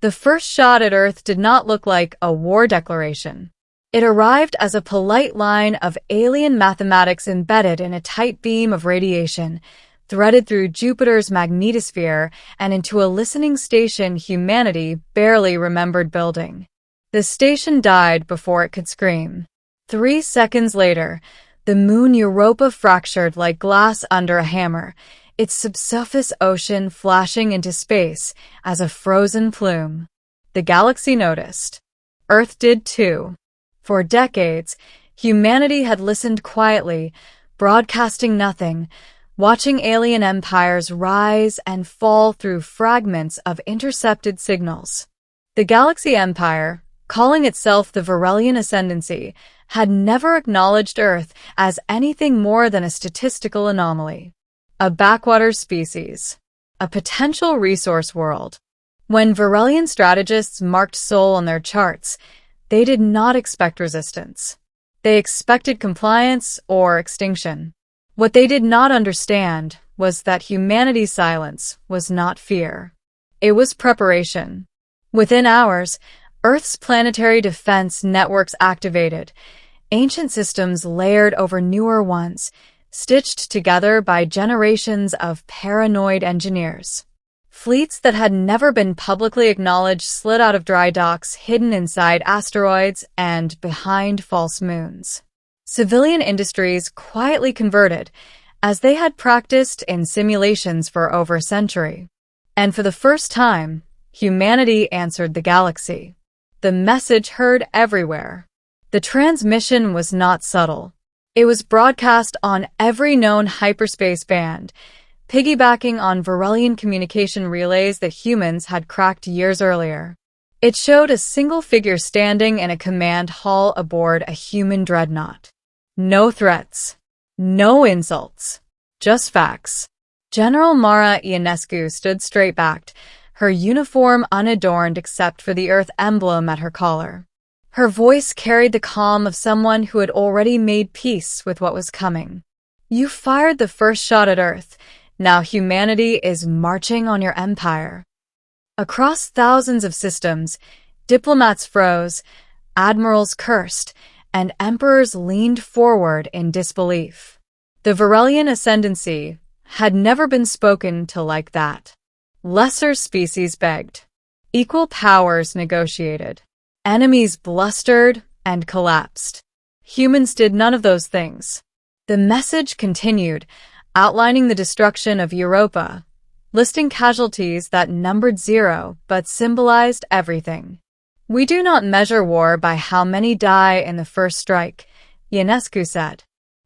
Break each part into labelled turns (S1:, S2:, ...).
S1: The first shot at Earth did not look like a war declaration. It arrived as a polite line of alien mathematics embedded in a tight beam of radiation, threaded through Jupiter's magnetosphere and into a listening station humanity barely remembered building. The station died before it could scream. 3 seconds later, the moon Europa fractured like glass under a hammer, its subsurface ocean flashing into space as a frozen plume. The galaxy noticed. Earth did too. For decades, humanity had listened quietly, broadcasting nothing, watching alien empires rise and fall through fragments of intercepted signals. The Galaxy Empire, calling itself the Varelian Ascendancy, had never acknowledged Earth as anything more than a statistical anomaly. A backwater species. A potential resource world. When Varelian strategists marked Sol on their charts, they did not expect resistance. They expected compliance or extinction. What they did not understand was that humanity's silence was not fear. It was preparation. Within hours, Earth's planetary defense networks activated, ancient systems layered over newer ones, stitched together by generations of paranoid engineers. Fleets that had never been publicly acknowledged slid out of dry docks hidden inside asteroids and behind false moons. Civilian industries quietly converted, as they had practiced in simulations for over a century. And for the first time, humanity answered the galaxy. The message heard everywhere. The transmission was not subtle. It was broadcast on every known hyperspace band, piggybacking on Varelian communication relays that humans had cracked years earlier. It showed a single figure standing in a command hall aboard a human dreadnought. No threats. No insults. Just facts. General Mara Ionescu stood straight-backed, her uniform unadorned except for the Earth emblem at her collar. Her voice carried the calm of someone who had already made peace with what was coming. You fired the first shot at Earth. Now humanity is marching on your empire. Across thousands of systems, diplomats froze, admirals cursed, and emperors leaned forward in disbelief. The Varelian Ascendancy had never been spoken to like that. Lesser species begged. Equal powers negotiated. Enemies blustered and collapsed. Humans did none of those things. The message continued, outlining the destruction of Europa, listing casualties that numbered 0 but symbolized everything. We do not measure war by how many die in the first strike, Ionescu said.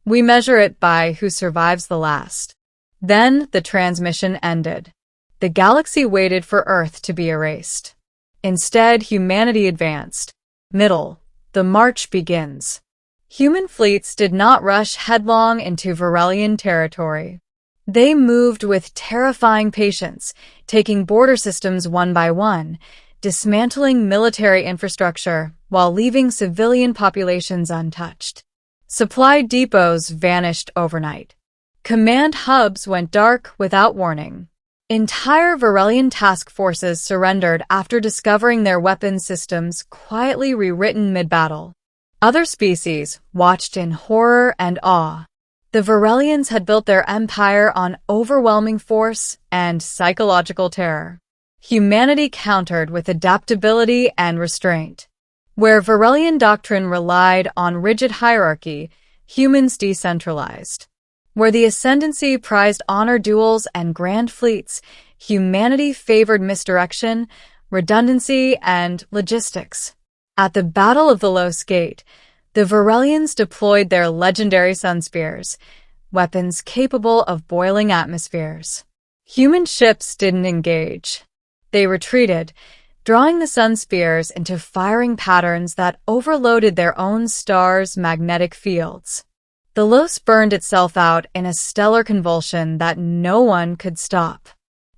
S1: We measure it by who survives the last. Then the transmission ended. The galaxy waited for Earth to be erased. Instead, humanity advanced. The march begins. Human fleets did not rush headlong into Varelian territory. They moved with terrifying patience, taking border systems one by one, dismantling military infrastructure while leaving civilian populations untouched. Supply depots vanished overnight. Command hubs went dark without warning. Entire Varelian task forces surrendered after discovering their weapons systems quietly rewritten mid-battle. Other species watched in horror and awe. The Varelians had built their empire on overwhelming force and psychological terror. Humanity countered with adaptability and restraint. Where Varelian doctrine relied on rigid hierarchy, humans decentralized. Where the Ascendancy prized honor duels and grand fleets, humanity favored misdirection, redundancy, and logistics. At the Battle of the Los Gate, the Varelians deployed their legendary sun spears, weapons capable of boiling atmospheres. Human ships didn't engage. They retreated, drawing the sun spears into firing patterns that overloaded their own stars' magnetic fields. The Los burned itself out in a stellar convulsion that no one could stop.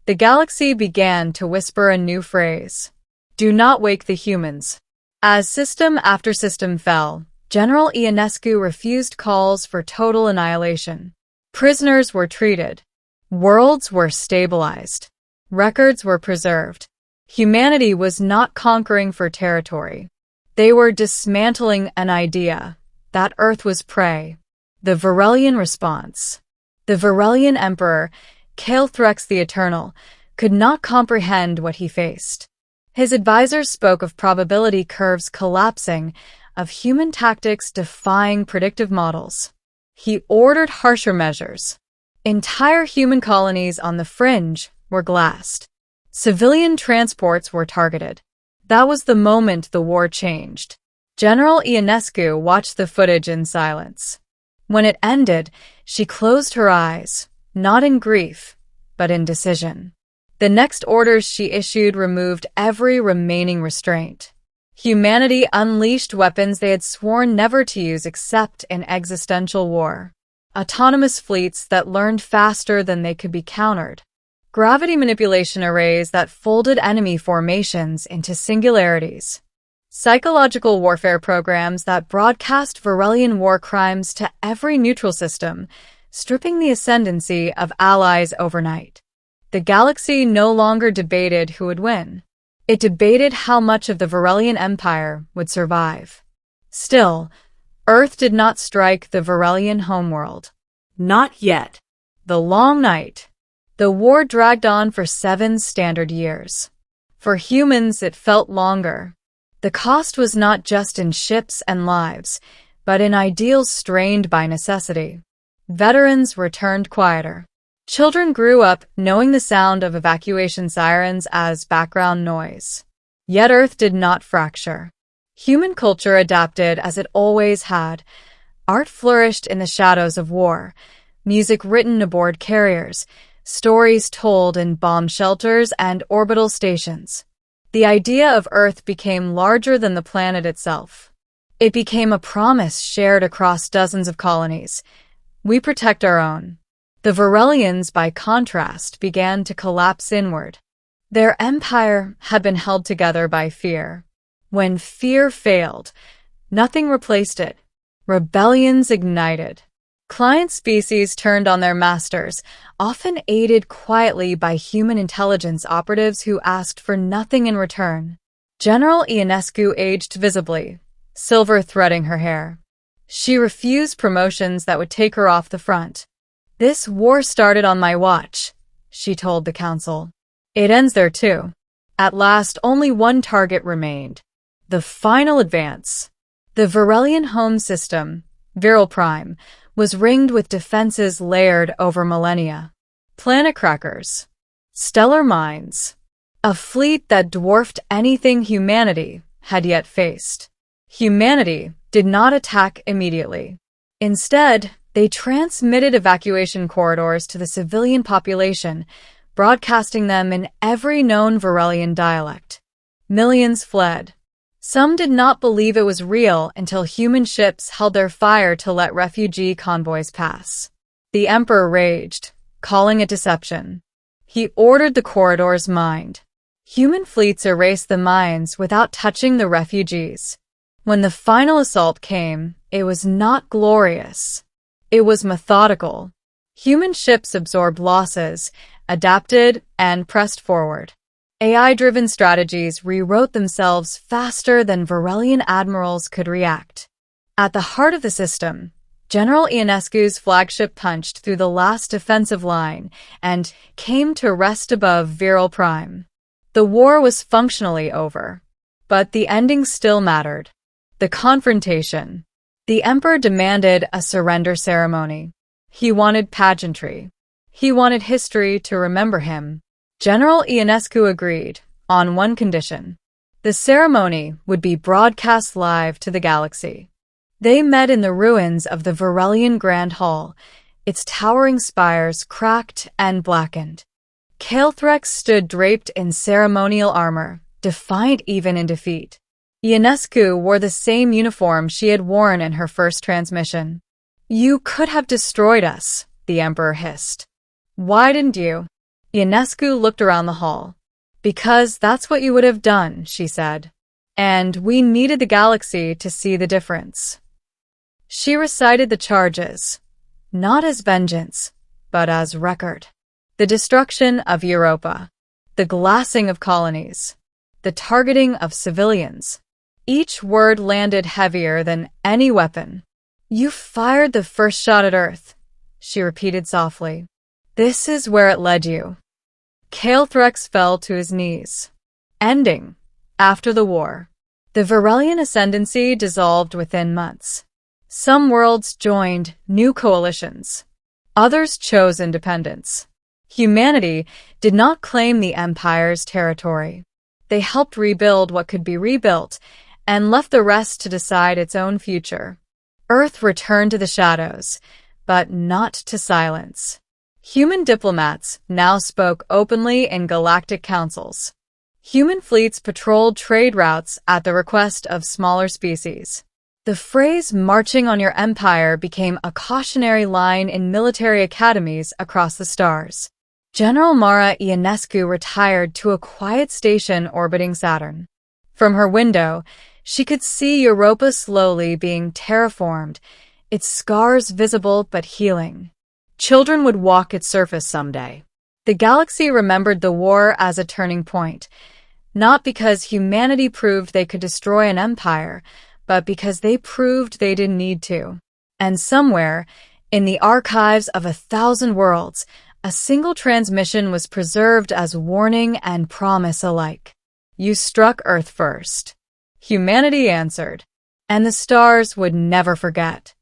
S1: The galaxy began to whisper a new phrase. Do not wake the humans. As system after system fell, General Ionescu refused calls for total annihilation. Prisoners were treated. Worlds were stabilized. Records were preserved. Humanity was not conquering for territory. They were dismantling an idea that Earth was prey. The Varelian response. The Varelian Emperor, Caelthrex the Eternal, could not comprehend what he faced. His advisors spoke of probability curves collapsing, of human tactics defying predictive models. He ordered harsher measures. Entire human colonies on the fringe were glassed. Civilian transports were targeted. That was the moment the war changed. General Ionescu watched the footage in silence. When it ended, she closed her eyes, not in grief, but in decision. The next orders she issued removed every remaining restraint. Humanity unleashed weapons they had sworn never to use except in existential war. Autonomous fleets that learned faster than they could be countered. Gravity manipulation arrays that folded enemy formations into singularities. Psychological warfare programs that broadcast Varelian war crimes to every neutral system, stripping the ascendancy of allies overnight. The galaxy no longer debated who would win. It debated how much of the Varelian Empire would survive. Still, Earth did not strike the Varelian homeworld. Not yet. The long night. The war dragged on for 7 standard years. For humans, it felt longer. The cost was not just in ships and lives, but in ideals strained by necessity. Veterans returned quieter. Children grew up knowing the sound of evacuation sirens as background noise. Yet Earth did not fracture. Human culture adapted as it always had. Art flourished in the shadows of war. Music written aboard carriers. Stories told in bomb shelters and orbital stations. The idea of Earth became larger than the planet itself. It became a promise shared across dozens of colonies. We protect our own. The Varelians, by contrast, began to collapse inward. Their empire had been held together by fear. When fear failed, nothing replaced it. Rebellions ignited. Client species turned on their masters, often aided quietly by human intelligence operatives who asked for nothing in return. General Ionescu aged visibly, silver threading her hair. She refused promotions that would take her off the front. "This war started on my watch," she told the council. "It ends there too." At last, only one target remained. The final advance. The Varelian home system, Viral Prime, was ringed with defenses layered over millennia. Planet crackers. Stellar mines. A fleet that dwarfed anything humanity had yet faced. Humanity did not attack immediately. Instead, they transmitted evacuation corridors to the civilian population, broadcasting them in every known Varelian dialect. Millions fled. Some did not believe it was real until human ships held their fire to let refugee convoys pass. The Emperor raged, calling it deception. He ordered the corridors mined. Human fleets erased the mines without touching the refugees. When the final assault came, it was not glorious. It was methodical. Human ships absorbed losses, adapted, and pressed forward. AI-driven strategies rewrote themselves faster than Varelian admirals could react. At the heart of the system, General Ionescu's flagship punched through the last defensive line and came to rest above Viral Prime. The war was functionally over, but the ending still mattered. The confrontation. The Emperor demanded a surrender ceremony. He wanted pageantry. He wanted history to remember him. General Ionescu agreed, on one condition. The ceremony would be broadcast live to the galaxy. They met in the ruins of the Varelian Grand Hall, its towering spires cracked and blackened. Caelthrex stood draped in ceremonial armor, defiant even in defeat. Ionescu wore the same uniform she had worn in her first transmission. "You could have destroyed us," the Emperor hissed. "Why didn't you?" Ionescu looked around the hall. "Because that's what you would have done," she said. "And we needed the galaxy to see the difference." She recited the charges, not as vengeance, but as record. The destruction of Europa. the glassing of colonies, the targeting of civilians. Each word landed heavier than any weapon. "You fired the first shot at Earth," she repeated softly. "This is where it led you." Calthrex fell to his knees. Ending. After the war, the Varelian ascendancy dissolved within months. Some worlds joined new coalitions. Others chose independence. Humanity did not claim the Empire's territory. They helped rebuild what could be rebuilt and left the rest to decide its own future. Earth returned to the shadows, but not to silence. Human diplomats now spoke openly in galactic councils. Human fleets patrolled trade routes at the request of smaller species. The phrase "marching on your empire" became a cautionary line in military academies across the stars. General Mara Ionescu retired to a quiet station orbiting Saturn. From her window, she could see Europa slowly being terraformed, its scars visible but healing. Children would walk its surface someday. The galaxy remembered the war as a turning point, not because humanity proved they could destroy an empire, but because they proved they didn't need to. And somewhere, in the archives of 1,000 worlds, a single transmission was preserved as warning and promise alike. "You struck Earth first." Humanity answered, and the stars would never forget.